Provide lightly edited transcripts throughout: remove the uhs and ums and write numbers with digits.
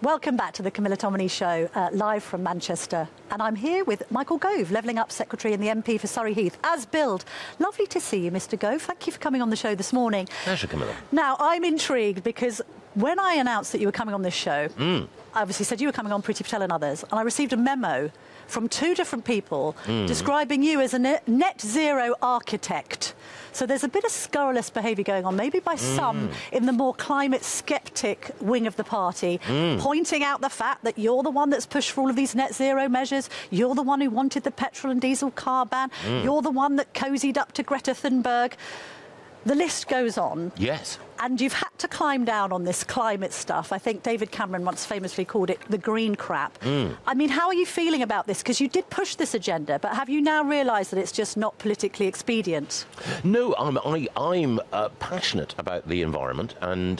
Welcome back to the Camilla Tominey Show, live from Manchester. And I'm here with Michael Gove, Levelling Up Secretary and the MP for Surrey Heath, as billed. Lovely to see you, Mr Gove. Thank you for coming on the show this morning. Pleasure, Camilla. Now, I'm intrigued because when I announced that you were coming on this show, I obviously said you were coming on Pretty Patel and others, and I received a memo from two different people describing you as a net zero architect. So there's a bit of scurrilous behaviour going on, maybe by some in the more climate sceptic wing of the party, pointing out the fact that you're the one that's pushed for all of these net zero measures, you're the one who wanted the petrol and diesel car ban, you're the one that cozied up to Greta Thunberg. The list goes on. Yes. And you've had to climb down on this climate stuff. I think David Cameron once famously called it the green crap. I mean, how are you feeling about this? Because you did push this agenda, but have you now realised that it's just not politically expedient? No, I'm passionate about the environment, and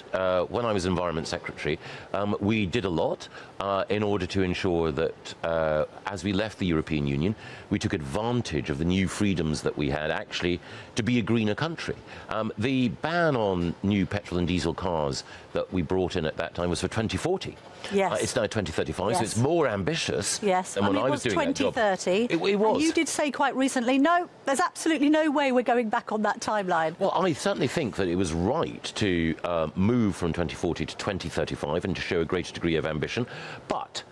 when I was Environment Secretary, we did a lot in order to ensure that as we left the European Union, we took advantage of the new freedoms that we had actually to be a greener country. The ban on new petrol and diesel cars that we brought in at that time was for 2040. Yes. It's now 2035, yes. so it's more ambitious than when I was doing that job. It was 2030. It was. And you did say quite recently, no, there's absolutely no way we're going back on that timeline. Well, I certainly think that it was right to move from 2040 to 2035 and to show a greater degree of ambition. But,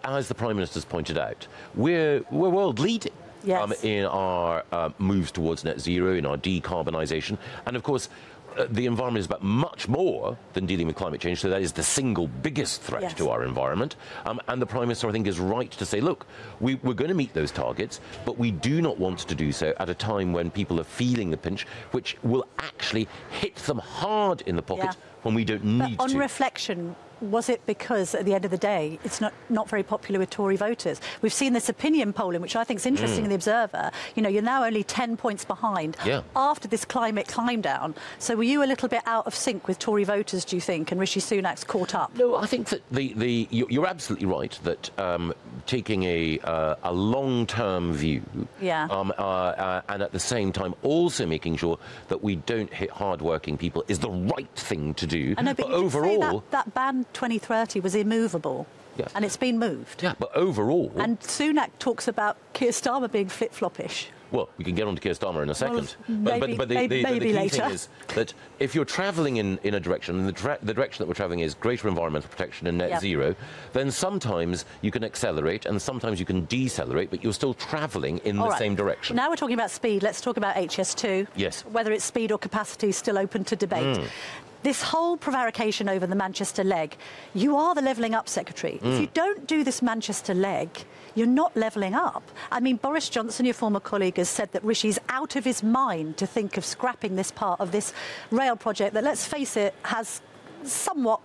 as the Prime Minister's pointed out, we're world leading. Yes. In our moves towards net zero, in our decarbonisation. And, of course, the environment is about much more than dealing with climate change, so that is the single biggest threat to our environment. And the Prime Minister, I think, is right to say, look, we're going to meet those targets, but we do not want to do so at a time when people are feeling the pinch, which will actually hit them hard in the pocket when we don't need to. On reflection, was it because, at the end of the day, it's not very popular with Tory voters? We've seen this opinion polling, which I think is interesting in The Observer. You know, you're now only 10 points behind after this climate climb down. So were you a little bit out of sync with Tory voters, do you think, and Rishi Sunak's caught up? No, I think that you're absolutely right that taking a long-term view and at the same time also making sure that we don't hit hard-working people is the right thing to do. I know, but overall, that ban 2030 was immovable. Yes. And it's been moved. Yeah, but overall... And Sunak talks about Keir Starmer being flip-floppish. Well, we can get on to Keir Starmer in a second. Well, but the key later. thing is that if you're travelling in a direction, and the direction that we're travelling is greater environmental protection and net zero, then sometimes you can accelerate and sometimes you can decelerate, but you're still travelling in the same direction. Now we're talking about speed. Let's talk about HS2. Yes. Whether it's speed or capacity is still open to debate. This whole prevarication over the Manchester leg, you are the Levelling Up Secretary. If you don't do this Manchester leg, you're not levelling up. I mean, Boris Johnson, your former colleague, has said that Rishi's out of his mind to think of scrapping this part of this rail project that, let's face it, has somewhat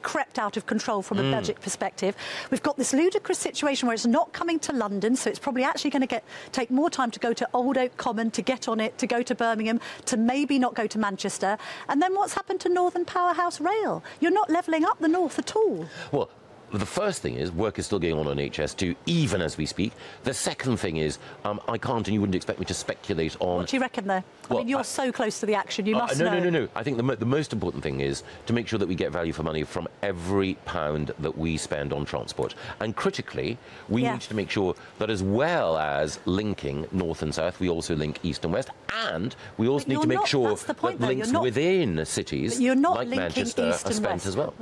crept out of control from a budget perspective. We've got this ludicrous situation where it's not coming to London, so it's probably actually going to take more time to go to Old Oak Common, to get on it, to go to Birmingham, to maybe not go to Manchester. And then what's happened to Northern Powerhouse Rail? You're not levelling up the north at all. Well, the first thing is work is still going on HS2, even as we speak. The second thing is I can't, and you wouldn't expect me to speculate on... What do you reckon, though? Well, I mean, you're so close to the action, you must know. No. I think the most important thing is to make sure that we get value for money from every pound that we spend on transport. And critically, we need to make sure that as well as linking north and south, we also link east and west. And we also need to make sure that links within cities like Manchester are spent as well.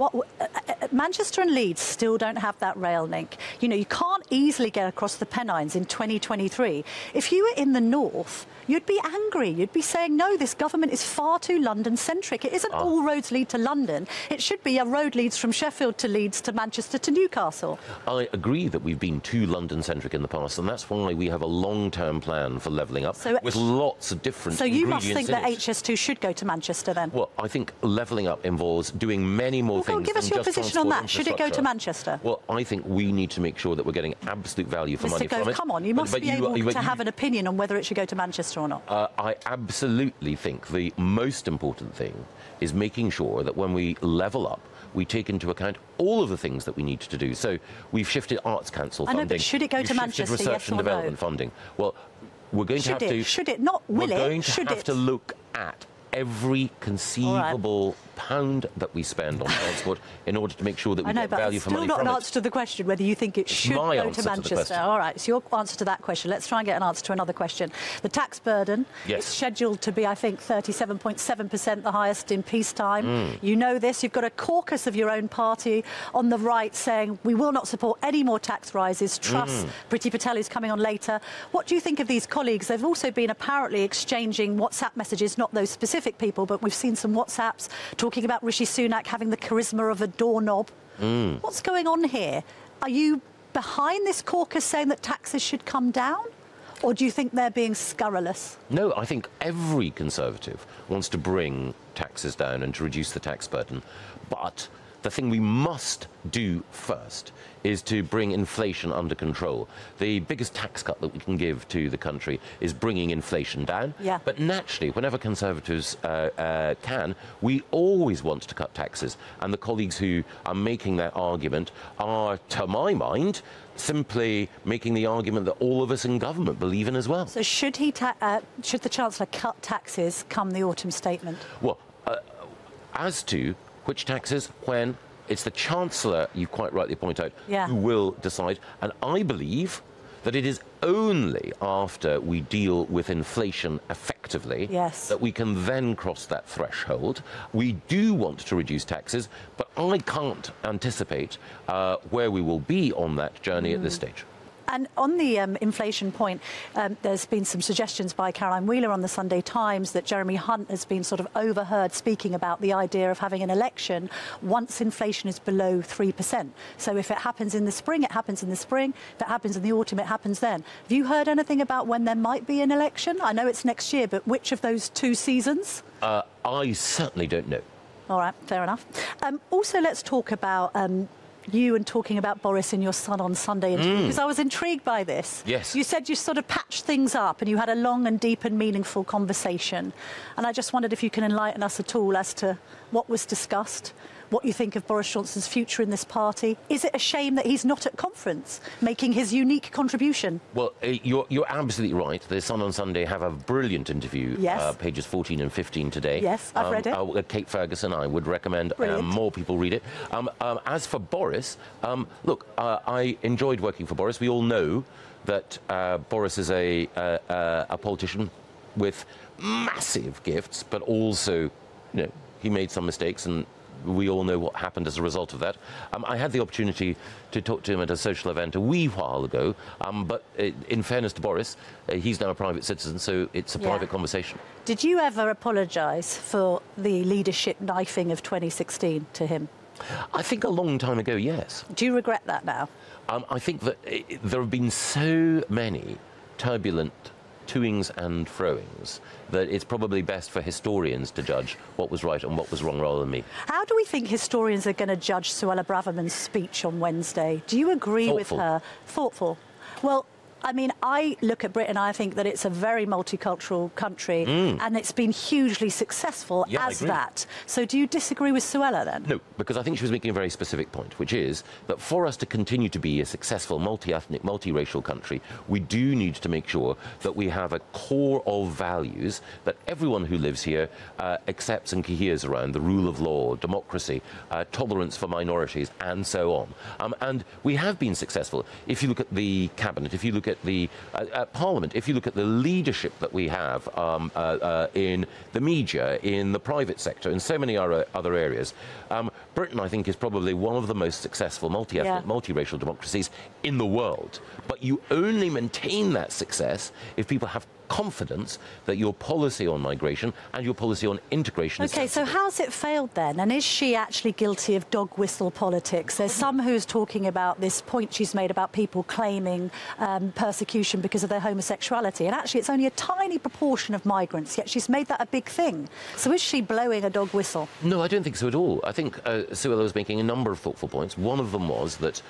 Manchester and Leeds still don't have that rail link. You know, you can't easily get across the Pennines in 2023. If you were in the north, you'd be angry. You'd be saying, no, this government is far too London-centric. It isn't all roads lead to London. It should be a road leads from Sheffield to Leeds to Manchester to Newcastle. I agree that we've been too London-centric in the past, and that's why we have a long-term plan for levelling up with lots of different ingredients. So you must think that HS2 should go to Manchester then? Well, I think levelling up involves doing many more things. Give us your position on that. Should it go to Manchester? Well, I think we need to make sure that we're getting absolute value for money from it. Come on, you must be able to have an opinion on whether it should go to Manchester or not. I absolutely think the most important thing is making sure that when we level up, we take into account all of the things that we need to do. So we've shifted Arts Council funding. I know, but should it go to Manchester, research yes and or development funding. Well, we're going to have to... Should it? Not will it? We're going to have to look at every conceivable pound that we spend on transport in order to make sure that we get value for money from it. I know, but still not an answer to the question whether you think it should go to Manchester. All right, so your answer to that question. Let's try and get an answer to another question. The tax burden is scheduled to be, I think, 37.7%, the highest in peacetime. You know this. You've got a caucus of your own party on the right saying we will not support any more tax rises. Truss, Priti Patel is coming on later. What do you think of these colleagues? They've also been apparently exchanging WhatsApp messages, not those specific people, but we've seen some WhatsApps talking about Rishi Sunak having the charisma of a doorknob. What's going on here? Are you behind this caucus saying that taxes should come down? Or do you think they're being scurrilous? No, I think every Conservative wants to bring taxes down and to reduce the tax burden. But the thing we must do first is to bring inflation under control. The biggest tax cut that we can give to the country is bringing inflation down. Yeah. But naturally, whenever Conservatives can, we always want to cut taxes. And the colleagues who are making that argument are, to my mind, simply making the argument that all of us in government believe in as well. So should the Chancellor cut taxes come the autumn statement? Well, as to which taxes, when, it's the Chancellor, you quite rightly point out, who will decide. And I believe that it is only after we deal with inflation effectively that we can then cross that threshold. We do want to reduce taxes, but I can't anticipate where we will be on that journey at this stage. And on the inflation point, there's been some suggestions by Caroline Wheeler on the Sunday Times that Jeremy Hunt has been sort of overheard speaking about the idea of having an election once inflation is below 3%. So if it happens in the spring, it happens in the spring. If it happens in the autumn, it happens then. Have you heard anything about when there might be an election? I know it's next year, but which of those two seasons? I certainly don't know. All right, fair enough. Also, let's talk about you and talking about Boris in your Sun on Sunday interview, because I was intrigued by this. Yes. You said you sort of patched things up and you had a long and deep and meaningful conversation. And I just wondered if you can enlighten us at all as to what was discussed, what you think of Boris Johnson's future in this party. Is it a shame that he's not at conference, making his unique contribution? Well, you're absolutely right. The Sun on Sunday have a brilliant interview, pages 14 and 15 today. Yes, I've read it. Kate Ferguson, I would recommend more people read it. As for Boris, look, I enjoyed working for Boris. We all know that Boris is a politician with massive gifts, but also, you know, he made some mistakes, and we all know what happened as a result of that. I had the opportunity to talk to him at a social event a wee while ago, but in fairness to Boris, he's now a private citizen, so it's a private conversation. Did you ever apologise for the leadership knifing of 2016 to him? I think a long time ago, yes. Do you regret that now? I think that there have been so many turbulent toings and froings that it's probably best for historians to judge what was right and what was wrong rather than me. How do we think historians are going to judge Suella Braverman's speech on Wednesday? Do you agree with her? Thoughtful. Well, I mean, I look at Britain, I think that it's a very multicultural country, and it's been hugely successful as that. So do you disagree with Suella then? No, because I think she was making a very specific point, which is that for us to continue to be a successful multi-ethnic, multiracial country, we do need to make sure that we have a core of values that everyone who lives here accepts and coheres around: the rule of law, democracy, tolerance for minorities, and so on. And we have been successful. If you look at the cabinet, if you look at the Parliament, if you look at the leadership that we have in the media, in the private sector, in so many other areas, Britain, I think, is probably one of the most successful multi-ethnic, multiracial democracies in the world. But you only maintain that success if people have confidence that your policy on migration and your policy on integration is sensible. So how's it failed then? And is she actually guilty of dog whistle politics? There's some who's talking about this point she's made about people claiming persecution because of their homosexuality. And actually, it's only a tiny proportion of migrants, yet she's made that a big thing. So is she blowing a dog whistle? No, I don't think so at all. I think Suella was making a number of thoughtful points. One of them was that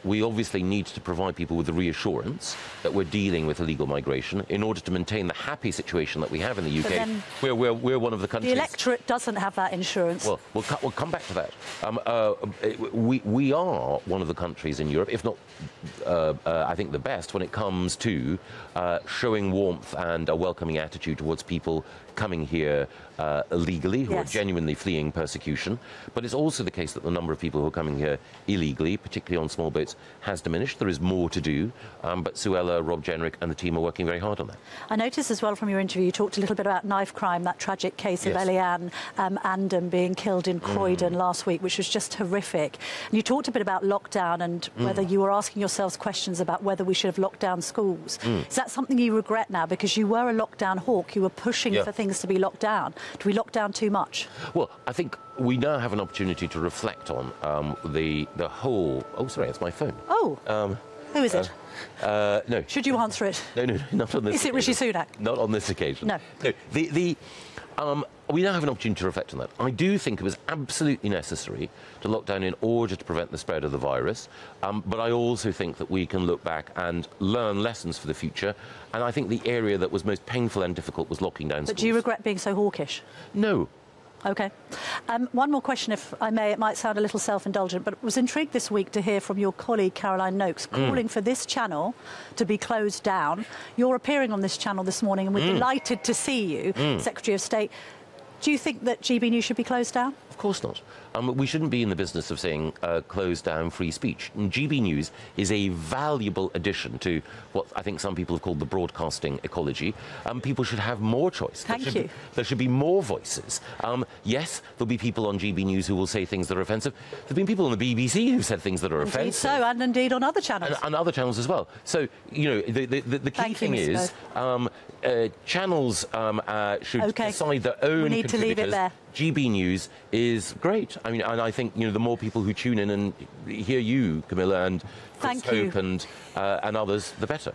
we obviously need to provide people with the reassurance that we're dealing with illegal migration in order to maintain the happy situation that we have in the UK. We're one of the countries... The electorate doesn't have that insurance. Well, we'll come back to that. We are one of the countries in Europe, if not, I think, the best when it comes to showing warmth and a welcoming attitude towards people coming here illegally, who are genuinely fleeing persecution. But it's also the case that the number of people who are coming here illegally, particularly on small boats, has diminished. There is more to do, but Suella, Rob Jenrick and the team are working very hard on that. I noticed as well from your interview, you talked a little bit about knife crime, that tragic case of Eliane Andam being killed in Croydon last week, which was just horrific. And you talked a bit about lockdown and whether you were asking yourselves questions about whether we should have locked down schools. Is that something you regret now? Because you were a lockdown hawk, you were pushing for things to be locked down. Do we lock down too much? Well, I think we now have an opportunity to reflect on the whole... Oh, sorry, it's my phone. Oh. Who is it? No. Should you answer it? No, not on this occasion. Is it Rishi Sunak? Not on this occasion. No. We now have an opportunity to reflect on that. I do think it was absolutely necessary to lock down in order to prevent the spread of the virus, but I also think that we can look back and learn lessons for the future, and I think the area that was most painful and difficult was locking down schools. But do you regret being so hawkish? No. OK. One more question, if I may. It might sound a little self-indulgent, but I was intrigued this week to hear from your colleague Caroline Noakes calling for this channel to be closed down. You're appearing on this channel this morning, and we're delighted to see you, Secretary of State. Do you think that GB News should be closed down? Of course not. We shouldn't be in the business of saying close down free speech. And GB News is a valuable addition to what I think some people have called the broadcasting ecology. People should have more choice. Thank you. There should be more voices. Yes, there'll be people on GB News who will say things that are offensive. There have been people on the BBC who've said things that are offensive. So, and indeed on other channels. And other channels as well. So, you know, the key thing is channels should decide their own. We need to leave it there. GB News is great. I mean, and I think, you know, the more people who tune in and hear you, Camilla, and Chris Hope and others, the better.